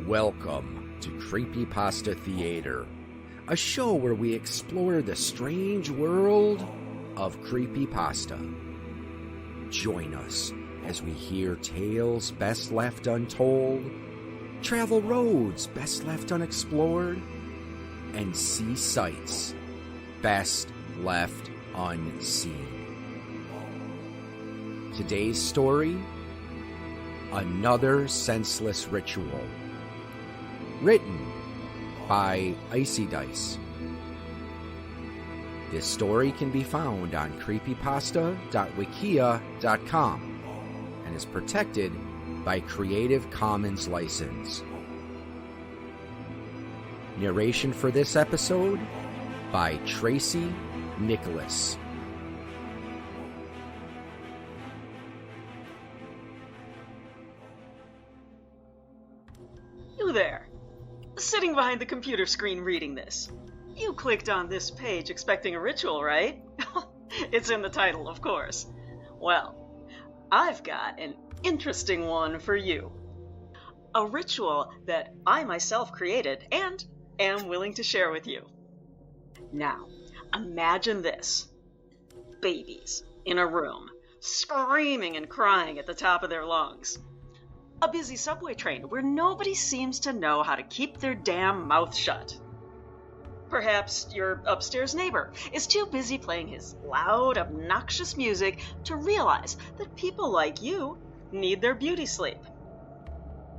Welcome to Creepypasta Theater, a show where we explore the strange world of creepypasta. Join us as we hear tales best left untold, travel roads best left unexplored, and see sights best left unseen. Today's story: Another Senseless Ritual. Written by Icydice. This story can be found on creepypasta.wikia.com and is protected by Creative Commons license. Narration for this episode by Tracy Nicholas. You there, sitting behind the computer screen reading this. You clicked on this page expecting a ritual, right? It's in the title, of course. Well, I've got an interesting one for you. A ritual that I myself created and am willing to share with you. Now, imagine this. Babies in a room, screaming and crying at the top of their lungs. A busy subway train where nobody seems to know how to keep their damn mouth shut. Perhaps your upstairs neighbor is too busy playing his loud, obnoxious music to realize that people like you need their beauty sleep.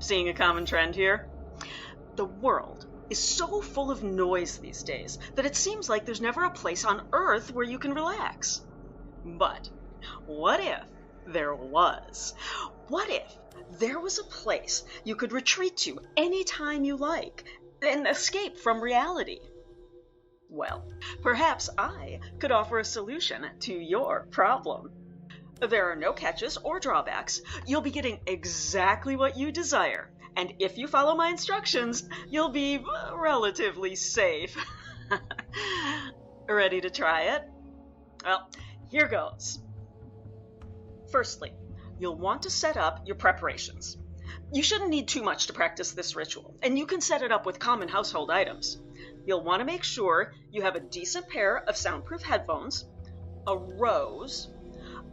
Seeing a common trend here? The world is so full of noise these days that it seems like there's never a place on Earth where you can relax. But what if there was? What if there was a place you could retreat to anytime you like and escape from reality? Well, perhaps I could offer a solution to your problem. There are no catches or drawbacks. You'll be getting exactly what you desire. And if you follow my instructions, you'll be relatively safe. Ready to try it? Well, here goes. Firstly, you'll want to set up your preparations. You shouldn't need too much to practice this ritual, and you can set it up with common household items. You'll want to make sure you have a decent pair of soundproof headphones, a rose,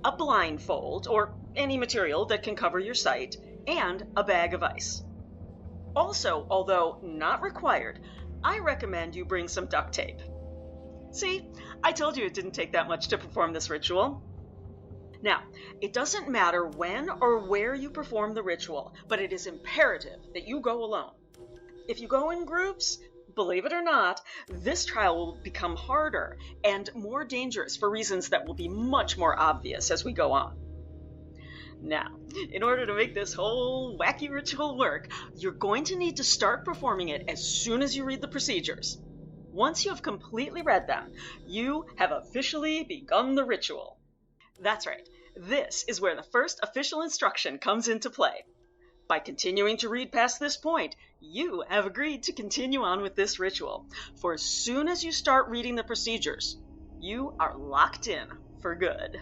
a blindfold, or any material that can cover your sight, and a bag of ice. Also, although not required, I recommend you bring some duct tape. See, I told you it didn't take that much to perform this ritual. Now, it doesn't matter when or where you perform the ritual, but it is imperative that you go alone. If you go in groups, believe it or not, this trial will become harder and more dangerous for reasons that will be much more obvious as we go on. Now, in order to make this whole wacky ritual work, you're going to need to start performing it as soon as you read the procedures. Once you have completely read them, you have officially begun the ritual. That's right. This is where the first official instruction comes into play. By continuing to read past this point, you have agreed to continue on with this ritual. For as soon as you start reading the procedures, you are locked in for good.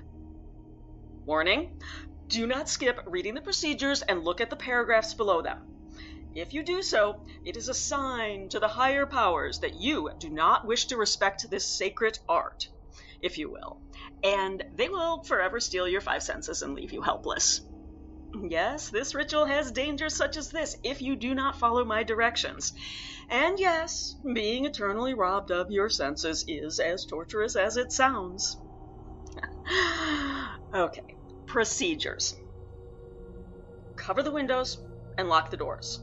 Warning: do not skip reading the procedures and look at the paragraphs below them. If you do so, it is a sign to the higher powers that you do not wish to respect this sacred art, if you will, and they will forever steal your 5 senses and leave you helpless. Yes, this ritual has dangers such as this if you do not follow my directions. And yes, being eternally robbed of your senses is as torturous as it sounds. Okay, procedures. Cover the windows and lock the doors.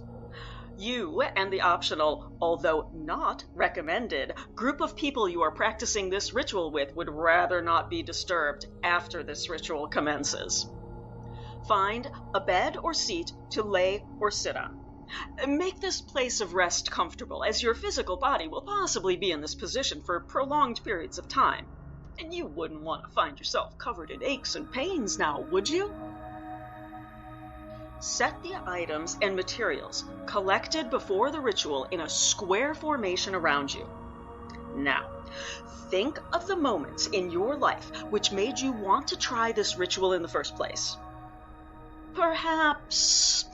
You and the optional, although not recommended, group of people you are practicing this ritual with would rather not be disturbed after this ritual commences. Find a bed or seat to lay or sit on. Make this place of rest comfortable, as your physical body will possibly be in this position for prolonged periods of time. And you wouldn't want to find yourself covered in aches and pains now, would you? Set the items and materials collected before the ritual in a square formation around you. Now, think of the moments in your life which made you want to try this ritual in the first place. Perhaps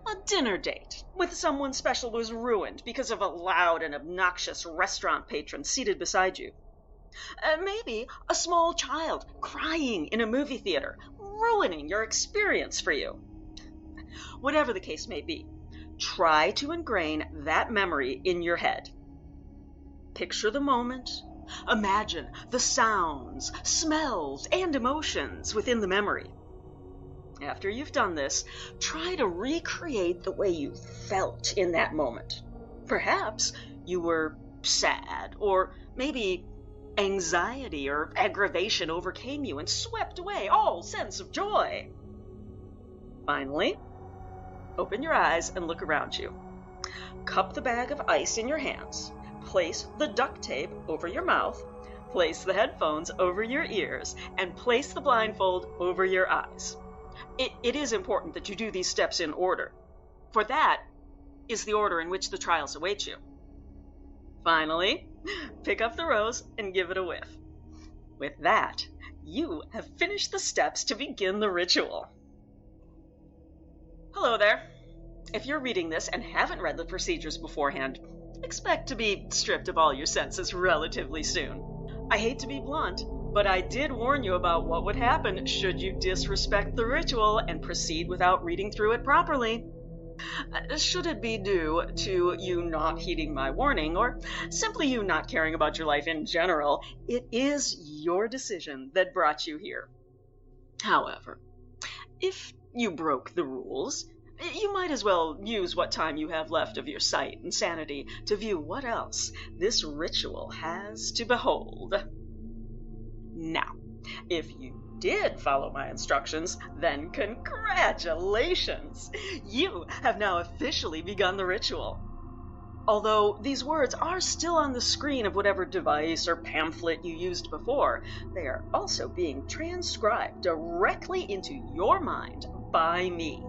A dinner date with someone special was ruined because of a loud and obnoxious restaurant patron seated beside you. Maybe a small child crying in a movie theater, ruining your experience for you. Whatever the case may be, try to ingrain that memory in your head. Picture the moment. Imagine the sounds, smells, and emotions within the memory. After you've done this, try to recreate the way you felt in that moment. Perhaps you were sad, or maybe anxiety or aggravation overcame you and swept away all sense of joy. Finally, open your eyes and look around you. Cup the bag of ice in your hands. Place the duct tape over your mouth. Place the headphones over your ears. And place the blindfold over your eyes. It is important that you do these steps in order, for that is the order in which the trials await you. Finally, pick up the rose and give it a whiff. With that, you have finished the steps to begin the ritual. Hello there. If you're reading this and haven't read the procedures beforehand, expect to be stripped of all your senses relatively soon. I hate to be blunt, but I did warn you about what would happen should you disrespect the ritual and proceed without reading through it properly. Should it be due to you not heeding my warning, or simply you not caring about your life in general, it is your decision that brought you here. However, if you broke the rules, you might as well use what time you have left of your sight and sanity to view what else this ritual has to behold. Now, if you did follow my instructions, then congratulations! You have now officially begun the ritual. Although these words are still on the screen of whatever device or pamphlet you used before, they are also being transcribed directly into your mind by me.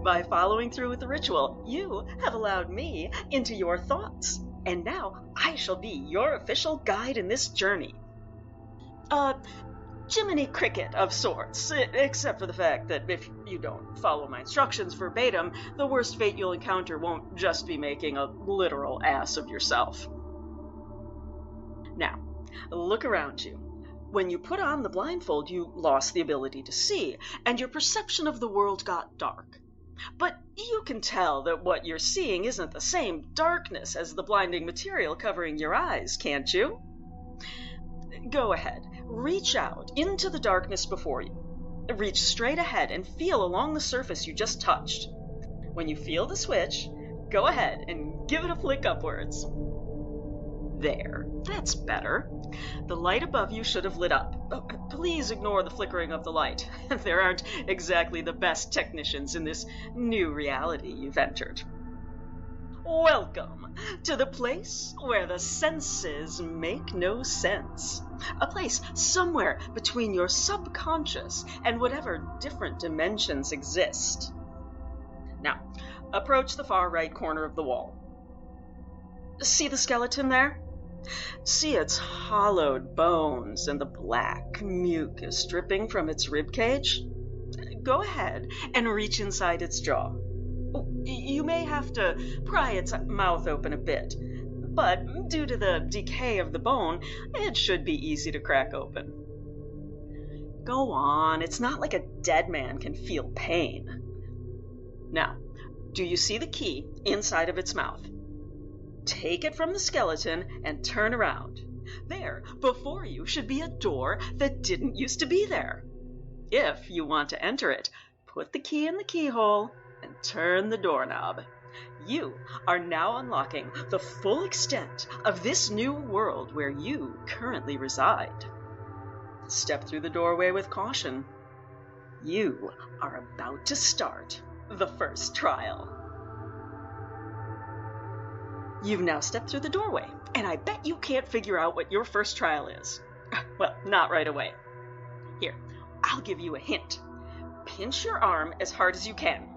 By following through with the ritual, you have allowed me into your thoughts, and now I shall be your official guide in this journey. Jiminy Cricket of sorts, except for the fact that if you don't follow my instructions verbatim, the worst fate you'll encounter won't just be making a literal ass of yourself. Now, look around you. When you put on the blindfold, you lost the ability to see, and your perception of the world got dark. But you can tell that what you're seeing isn't the same darkness as the blinding material covering your eyes, can't you? Go ahead, reach out into the darkness before you. Reach straight ahead and feel along the surface you just touched. When you feel the switch, go ahead and give it a flick upwards. There, that's better. The light above you should have lit up. Please ignore the flickering of the light. There aren't exactly the best technicians in this new reality you've entered. Welcome to the place where the senses make no sense. A place somewhere between your subconscious and whatever different dimensions exist. Now, approach the far right corner of the wall. See the skeleton there? See its hollowed bones and the black mucus dripping from its ribcage? Go ahead and reach inside its jaw. You may have to pry its mouth open a bit, but due to the decay of the bone, it should be easy to crack open. Go on, it's not like a dead man can feel pain. Now, do you see the key inside of its mouth? Take it from the skeleton and turn around. There, before you, should be a door that didn't used to be there. If you want to enter it, put the key in the keyhole and turn the doorknob. You are now unlocking the full extent of this new world where you currently reside. Step through the doorway with caution. You are about to start the first trial. You've now stepped through the doorway, and I bet you can't figure out what your first trial is. Well, not right away. Here, I'll give you a hint. Pinch your arm as hard as you can.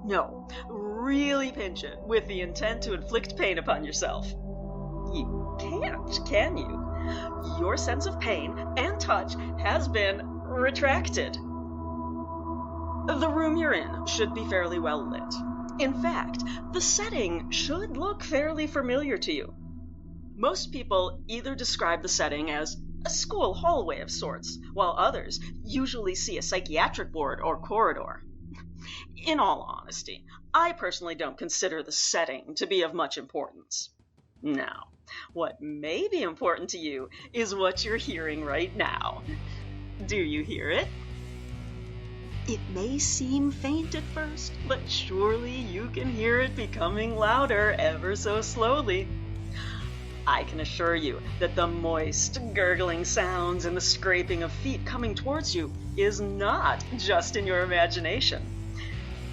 No, really pinch it with the intent to inflict pain upon yourself. You can't, can you? Your sense of pain and touch has been retracted. The room you're in should be fairly well lit. In fact, the setting should look fairly familiar to you. Most people either describe the setting as a school hallway of sorts, while others usually see a psychiatric ward or corridor. In all honesty, I personally don't consider the setting to be of much importance. Now, what may be important to you is what you're hearing right now. Do you hear it? It may seem faint at first, but surely you can hear it becoming louder ever so slowly. I can assure you that the moist, gurgling sounds and the scraping of feet coming towards you is not just in your imagination.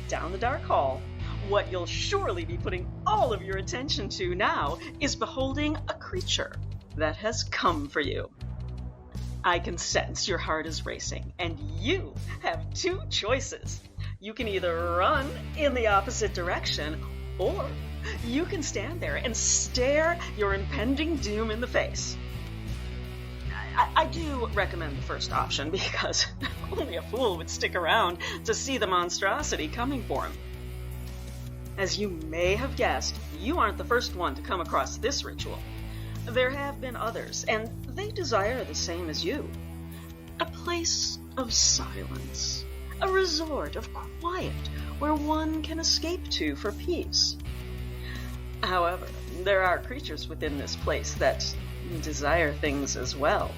Down the dark hall, what you'll surely be putting all of your attention to now is beholding a creature that has come for you. I can sense your heart is racing, and you have two choices. You can either run in the opposite direction, or you can stand there and stare your impending doom in the face. I do recommend the first option because only a fool would stick around to see the monstrosity coming for him. As you may have guessed, you aren't the first one to come across this ritual. There have been others, and they desire the same as you. A place of silence, a resort of quiet where one can escape to for peace. However, there are creatures within this place that desire things as well.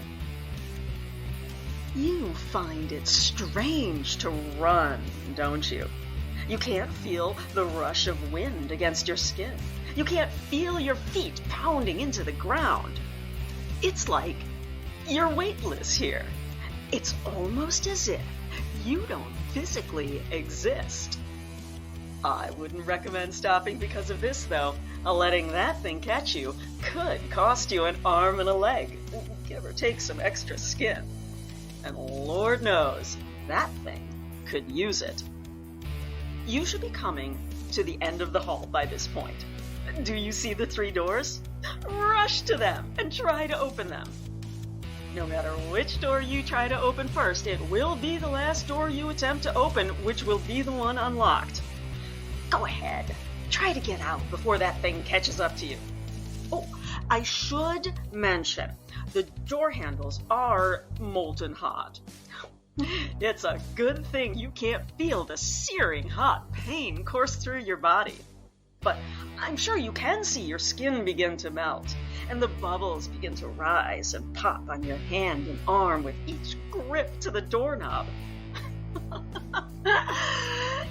You find it strange to run, don't you? You can't feel the rush of wind against your skin. You can't feel your feet pounding into the ground. It's like you're weightless here. It's almost as if you don't physically exist. I wouldn't recommend stopping because of this, though. Letting that thing catch you could cost you an arm and a leg, give or take some extra skin. And Lord knows, that thing could use it. You should be coming to the end of the hall by this point. Do you see the 3 doors? Rush to them and try to open them. No matter which door you try to open first, it will be the last door you attempt to open, which will be the one unlocked. Go ahead. Try to get out before that thing catches up to you. Oh, I should mention, the door handles are molten hot. It's a good thing you can't feel the searing hot pain course through your body. But I'm sure you can see your skin begin to melt, and the bubbles begin to rise and pop on your hand and arm with each grip to the doorknob.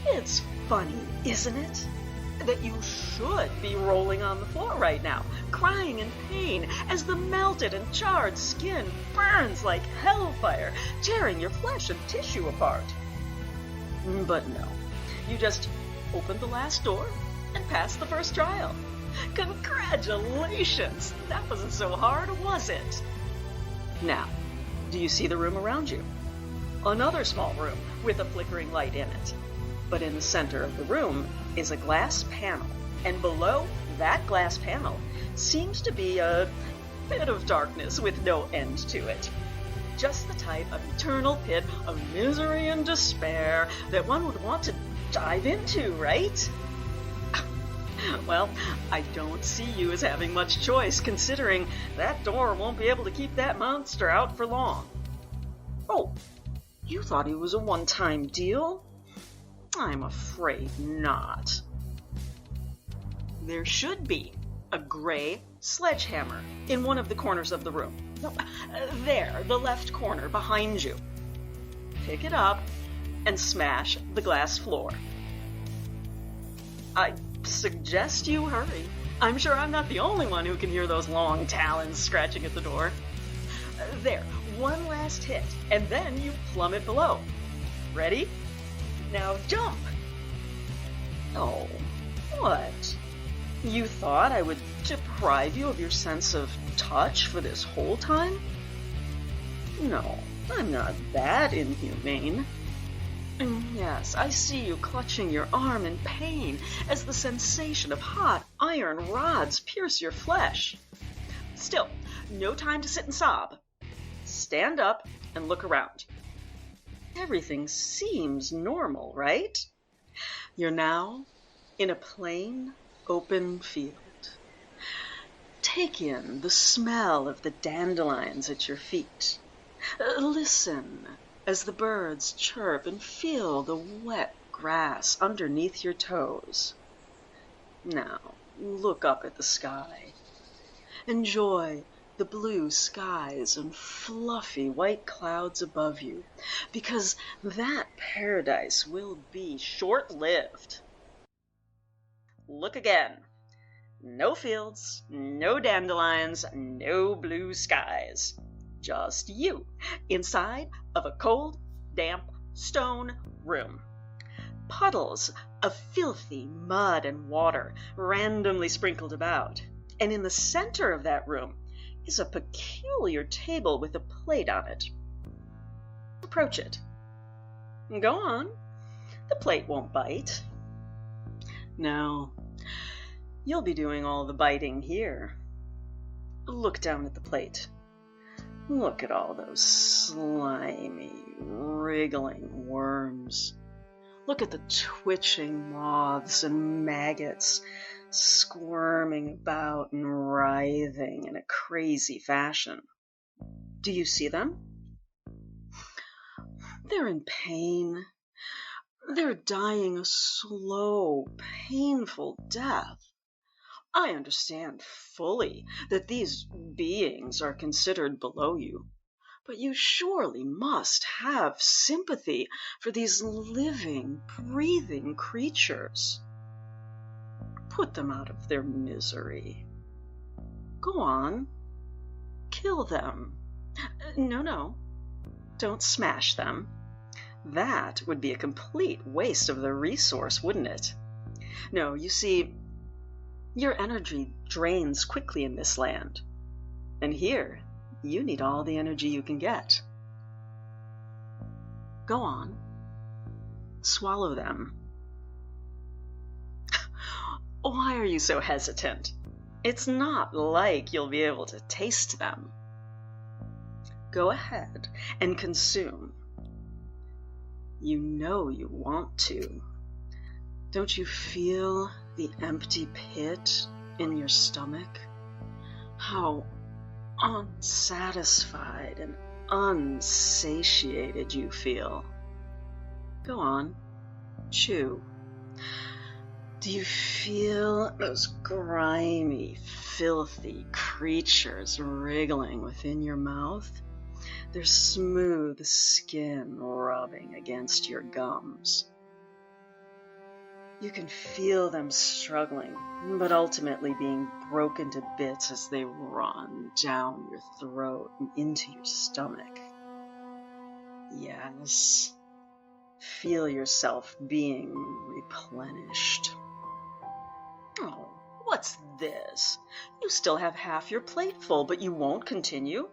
It's funny, isn't it? That you should be rolling on the floor right now, crying in pain as the melted and charred skin burns like hellfire, tearing your flesh and tissue apart. But no, you just opened the last door and passed the first trial. Congratulations! That wasn't so hard, was it? Now, do you see the room around you? Another small room with a flickering light in it. But in the center of the room is a glass panel, and below that glass panel seems to be a pit of darkness with no end to it. Just the type of eternal pit of misery and despair that one would want to dive into, right? Well, I don't see you as having much choice, considering that door won't be able to keep that monster out for long. Oh, you thought it was a one-time deal? I'm afraid not. There should be a gray sledgehammer in one of the corners of the room. No, there, the left corner behind you. Pick it up and smash the glass floor. I suggest you hurry. I'm sure I'm not the only one who can hear those long talons scratching at the door. There, one last hit, and then you plummet below. Ready? Now jump! Oh, what? You thought I would deprive you of your sense of touch for this whole time? No, I'm not that inhumane. Yes, I see you clutching your arm in pain as the sensation of hot iron rods pierce your flesh. Still, no time to sit and sob. Stand up and look around. Everything seems normal, right? You're now in a plain, open field. Take in the smell of the dandelions at your feet. Listen as the birds chirp and feel the wet grass underneath your toes. Now, look up at the sky. Enjoy the blue skies and fluffy white clouds above you, because that paradise will be short-lived. Look again. No fields, no dandelions, no blue skies. Just you, inside of a cold, damp, stone room. Puddles of filthy mud and water randomly sprinkled about. And in the center of that room is a peculiar table with a plate on it. Approach it. Go on. The plate won't bite. No, you'll be doing all the biting here. Look down at the plate. Look at all those slimy, wriggling worms. Look at the twitching moths and maggots squirming about and writhing in a crazy fashion. Do you see them? They're in pain. They're dying a slow, painful death. I understand fully that these beings are considered below you, but you surely must have sympathy for these living, breathing creatures. Put them out of their misery. Go on. Kill them. No. Don't smash them. That would be a complete waste of the resource, wouldn't it? No, you see, your energy drains quickly in this land. And here, you need all the energy you can get. Go on. Swallow them. Why are you so hesitant? It's not like you'll be able to taste them. Go ahead and consume. You know you want to. Don't you feel the empty pit in your stomach? How unsatisfied and unsatiated you feel. Go on, chew. Do you feel those grimy, filthy creatures wriggling within your mouth? Their smooth skin rubbing against your gums. You can feel them struggling, but ultimately being broken to bits as they run down your throat and into your stomach. Yes, feel yourself being replenished. Oh, what's this? You still have half your plate full, but you won't continue?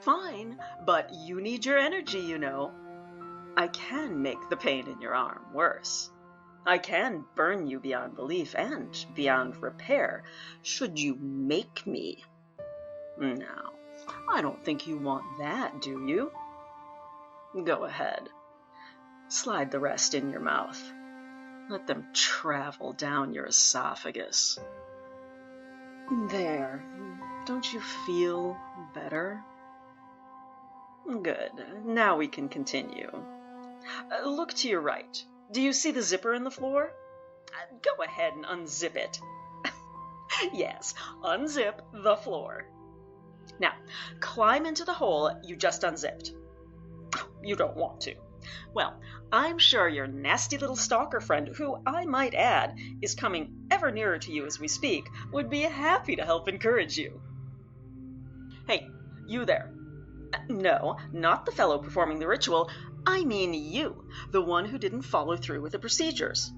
Fine, but you need your energy, you know. I can make the pain in your arm worse. I can burn you beyond belief and beyond repair, should you make me. Now, I don't think you want that, do you? Go ahead. Slide the rest in your mouth. Let them travel down your esophagus. There. Don't you feel better? Good. Now we can continue. Look to your right. Do you see the zipper in the floor? Go ahead and unzip it. Yes, unzip the floor. Now, climb into the hole you just unzipped. You don't want to. Well, I'm sure your nasty little stalker friend, who I might add is coming ever nearer to you as we speak, would be happy to help encourage you. Hey, you there. No, not the fellow performing the ritual. I mean you, the one who didn't follow through with the procedures.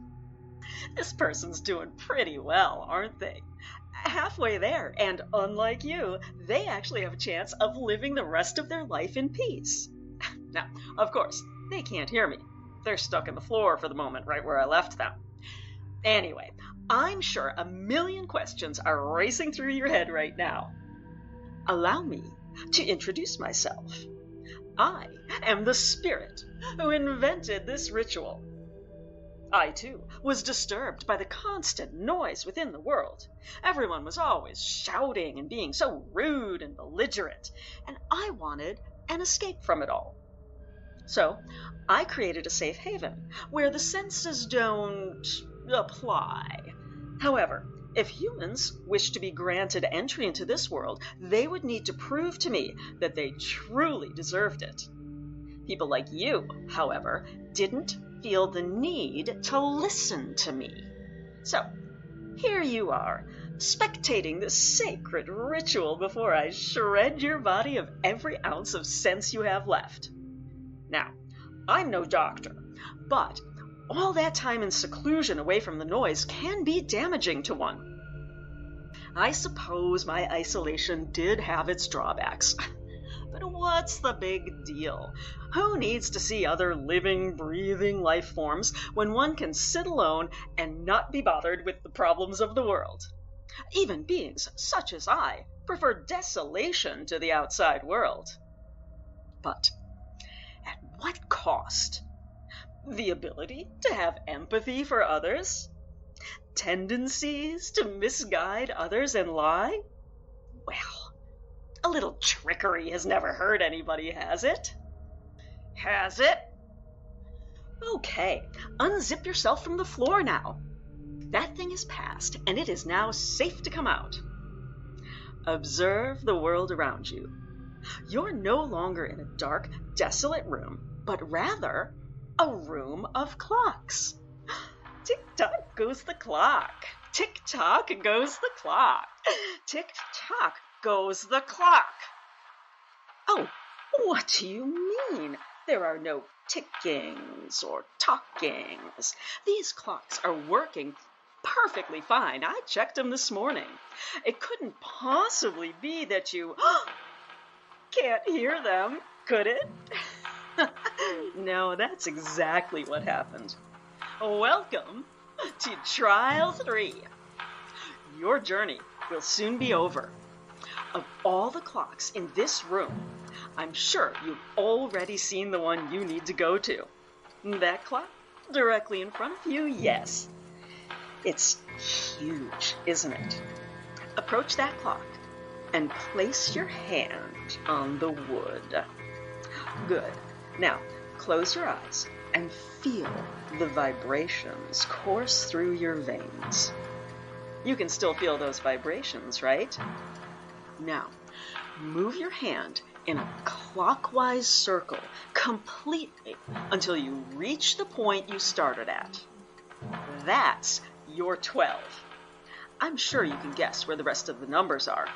This person's doing pretty well, aren't they? Halfway there, and unlike you, they actually have a chance of living the rest of their life in peace. Now, of course, they can't hear me. They're stuck in the floor for the moment, right where I left them. Anyway, I'm sure a million questions are racing through your head right now. Allow me to introduce myself. I am the spirit who invented this ritual. I, too, was disturbed by the constant noise within the world. Everyone was always shouting and being so rude and belligerent, and I wanted an escape from it all. So, I created a safe haven where the senses don't apply. However, if humans wish to be granted entry into this world, they would need to prove to me that they truly deserved it. People like you, however, didn't feel the need to listen to me. So, here you are, spectating this sacred ritual before I shred your body of every ounce of sense you have left. Now, I'm no doctor, but all that time in seclusion away from the noise can be damaging to one. I suppose my isolation did have its drawbacks. But what's the big deal? Who needs to see other living, breathing life forms when one can sit alone and not be bothered with the problems of the world? Even beings such as I prefer desolation to the outside world. But at what cost? The ability to have empathy for others? Tendencies to misguide others and lie? Well, a little trickery has never hurt anybody, has it? Has it? Okay, unzip yourself from the floor now. That thing is past, and it is now safe to come out. Observe the world around you. You're no longer in a dark, desolate room, but rather a room of clocks. Tick-tock goes the clock. Tick-tock goes the clock. Tick-tock goes the clock. Oh, what do you mean? There are no tickings or talkings. These clocks are working perfectly fine. I checked them this morning. It couldn't possibly be that you can't hear them, could it? No, that's exactly what happened. Welcome to Trial 3. Your journey will soon be over. Of all the clocks in this room, I'm sure you've already seen the one you need to go to. That clock directly in front of you, yes. It's huge, isn't it? Approach that clock and place your hand on the wood. Good. Now, close your eyes and feel the vibrations course through your veins. You can still feel those vibrations, right? Now, move your hand in a clockwise circle completely until you reach the point you started at. That's your 12. I'm sure you can guess where the rest of the numbers are.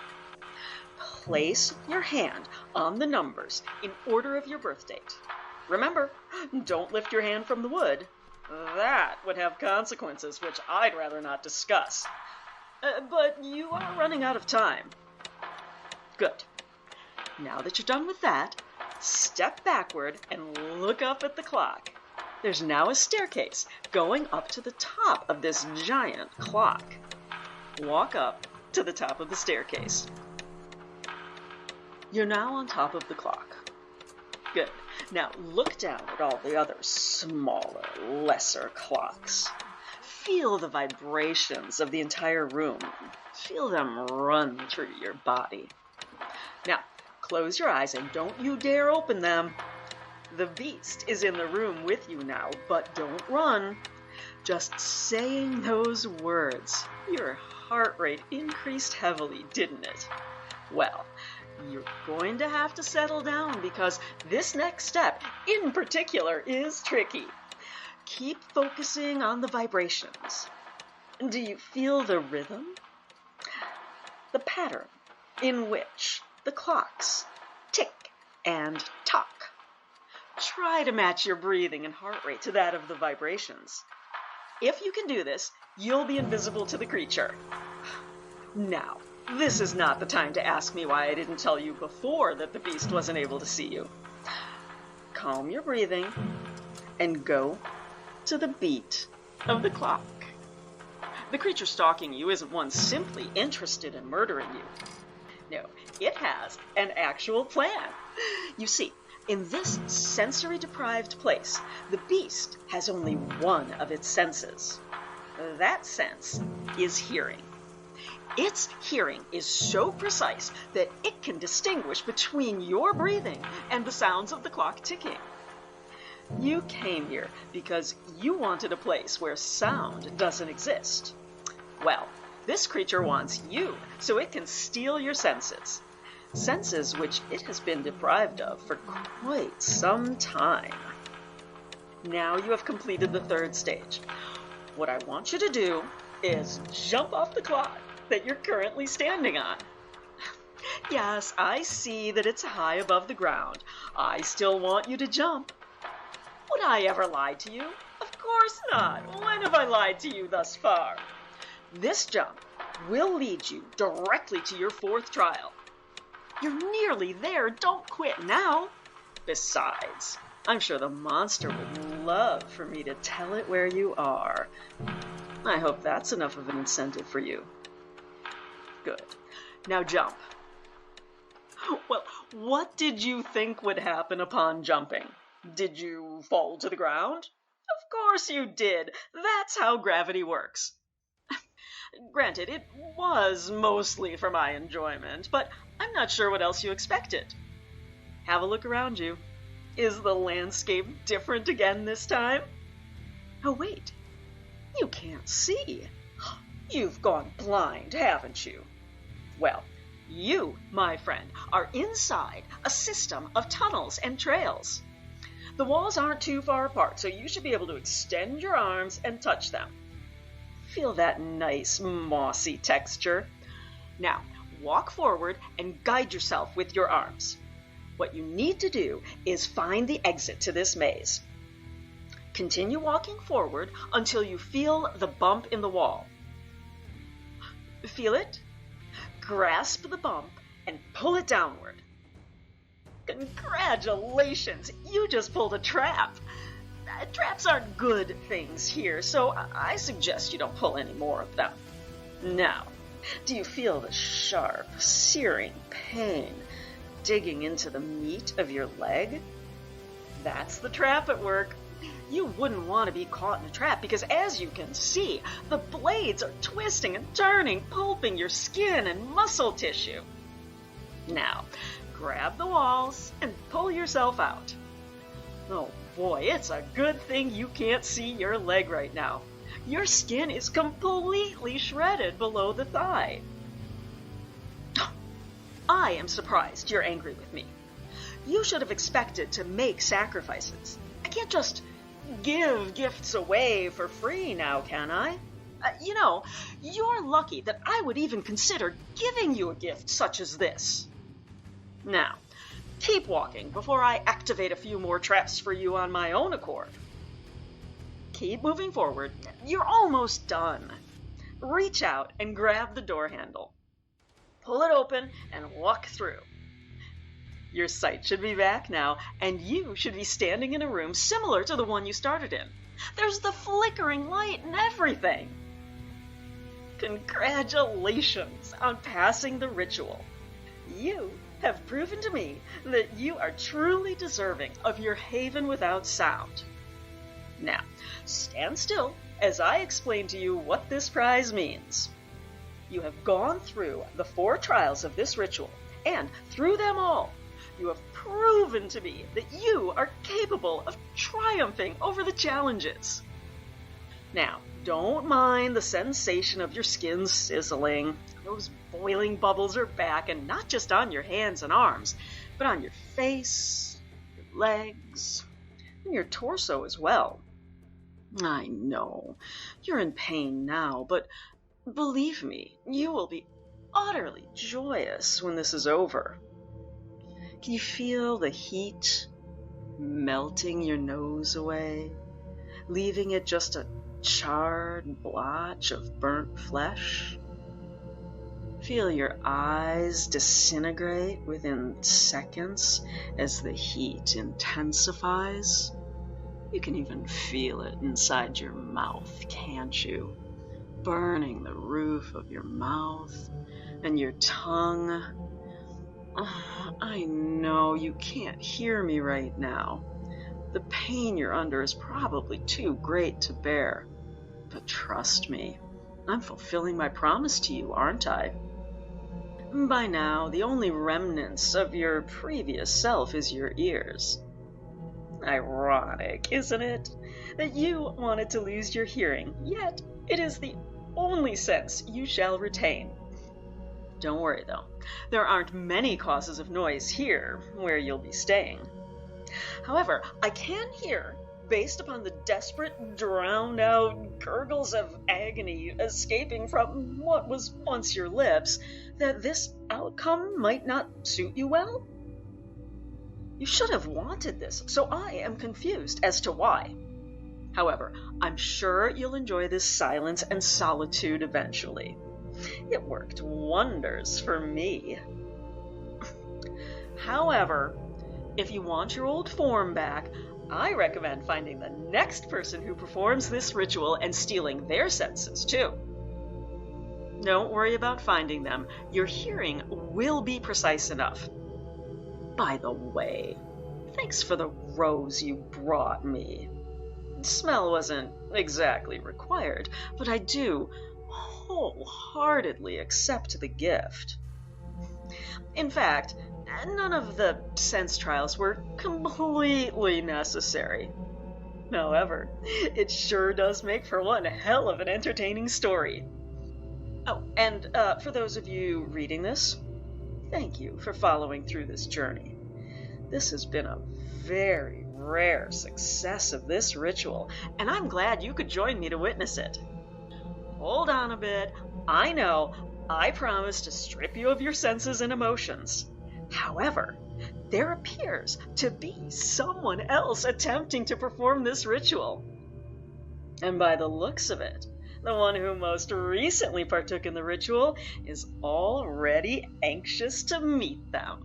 Place your hand on the numbers in order of your birth date. Remember, don't lift your hand from the wood. That would have consequences which I'd rather not discuss. But you are running out of time. Good. Now that you're done with that, step backward and look up at the clock. There's now a staircase going up to the top of this giant clock. Walk up to the top of the staircase. You're now on top of the clock. Good. Now look down at all the other smaller, lesser clocks. Feel the vibrations of the entire room. Feel them run through your body. Now, close your eyes and don't you dare open them. The beast is in the room with you now, but don't run. Just saying those words, your heart rate increased heavily, didn't it? Well, you're going to have to settle down because this next step in particular is tricky. Keep focusing on the vibrations. Do you feel the rhythm? The pattern in which the clocks tick and tock. Try to match your breathing and heart rate to that of the vibrations. If you can do this, you'll be invisible to the creature. Now, this is not the time to ask me why I didn't tell you before that the beast wasn't able to see you. Calm your breathing and go to the beat of the clock. The creature stalking you isn't one simply interested in murdering you. No, it has an actual plan. You see, In this sensory-deprived place, the beast has only one of its senses. That sense is hearing. Its hearing is so precise that it can distinguish between your breathing and the sounds of the clock ticking. You came here because you wanted a place where sound doesn't exist. Well, this creature wants you so it can steal your senses. Senses which it has been deprived of for quite some time. Now you have completed the third stage. What I want you to do is jump off the clock that you're currently standing on. Yes, I see that it's high above the ground. I still want you to jump. Would I ever lie to you? Of course not. When have I lied to you thus far? This jump will lead you directly to your fourth trial. You're nearly there. Don't quit now. Besides, I'm sure the monster would love for me to tell it where you are. I hope that's enough of an incentive for you. Good. Now jump. Well, what did you think would happen upon jumping? Did you fall to the ground? Of course you did. That's how gravity works. Granted, it was mostly for my enjoyment, but I'm not sure what else you expected. Have a look around you. Is the landscape different again this time? Oh, wait. You can't see. You've gone blind, haven't you? Well, you, my friend, are inside a system of tunnels and trails. The walls aren't too far apart, so you should be able to extend your arms and touch them. Feel that nice, mossy texture. Now, walk forward and guide yourself with your arms. What you need to do is find the exit to this maze. Continue walking forward until you feel the bump in the wall. Feel it? Grasp the bump and pull it downward. Congratulations! You just pulled a trap. Traps aren't good things here, so I suggest you don't pull any more of them. Now, do you feel the sharp, searing pain digging into the meat of your leg? That's the trap at work. You wouldn't want to be caught in a trap because, as you can see, the blades are twisting and turning, pulping your skin and muscle tissue. Now, grab the walls and pull yourself out. Oh boy, it's a good thing you can't see your leg right now. Your skin is completely shredded below the thigh. I am surprised you're angry with me. You should have expected to make sacrifices. I can't just give gifts away for free now, can I? You're lucky that I would even consider giving you a gift such as this. Now, keep walking before I activate a few more traps for you on my own accord. Keep moving forward. You're almost done. Reach out and grab the door handle. Pull it open and walk through. Your sight should be back now, and you should be standing in a room similar to the one you started in. There's the flickering light and everything. Congratulations on passing the ritual. You have proven to me that you are truly deserving of your haven without sound. Now, stand still as I explain to you what this prize means. You have gone through the 4 trials of this ritual, and through them all, you have proven to me that you are capable of triumphing over the challenges. Now, don't mind the sensation of your skin sizzling. Those boiling bubbles are back, and not just on your hands and arms, but on your face, your legs, and your torso as well. I know, you're in pain now, but believe me, you will be utterly joyous when this is over. Can you feel the heat melting your nose away, leaving it just a charred blotch of burnt flesh? Feel your eyes disintegrate within seconds as the heat intensifies. You can even feel it inside your mouth, can't you? Burning the roof of your mouth and your tongue. I know you can't hear me right now. The pain you're under is probably too great to bear. But trust me, I'm fulfilling my promise to you, aren't I? By now, the only remnants of your previous self is your ears. Ironic, isn't it? That you wanted to lose your hearing, yet it is the only sense you shall retain. Don't worry, though. There aren't many causes of noise here where you'll be staying. However, I can hear, based upon the desperate, drowned-out gurgles of agony escaping from what was once your lips, that this outcome might not suit you well. You should have wanted this, so I am confused as to why. However, I'm sure you'll enjoy this silence and solitude eventually. It worked wonders for me. However, if you want your old form back, I recommend finding the next person who performs this ritual and stealing their senses too. Don't worry about finding them. Your hearing will be precise enough. By the way, thanks for the rose you brought me. Smell wasn't exactly required, but I do wholeheartedly accept the gift. In fact, none of the sense trials were completely necessary. However, it sure does make for one hell of an entertaining story. Oh, and for those of you reading this, thank you for following through this journey. This has been a very rare success of this ritual, and I'm glad you could join me to witness it. Hold on a bit. I know, I promised to strip you of your senses and emotions. However, there appears to be someone else attempting to perform this ritual. And by the looks of it, the one who most recently partook in the ritual is already anxious to meet them.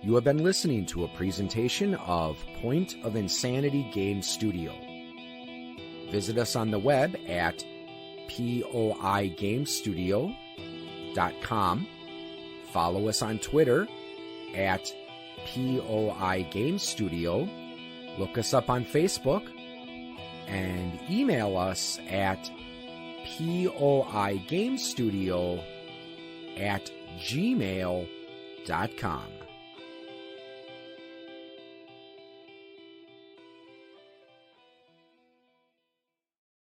You have been listening to a presentation of Point of Insanity Game Studio. Visit us on the web at poigamestudio.com. Follow us on Twitter at poigamestudio. Look us up on Facebook and email us at poigamestudio@gmail.com.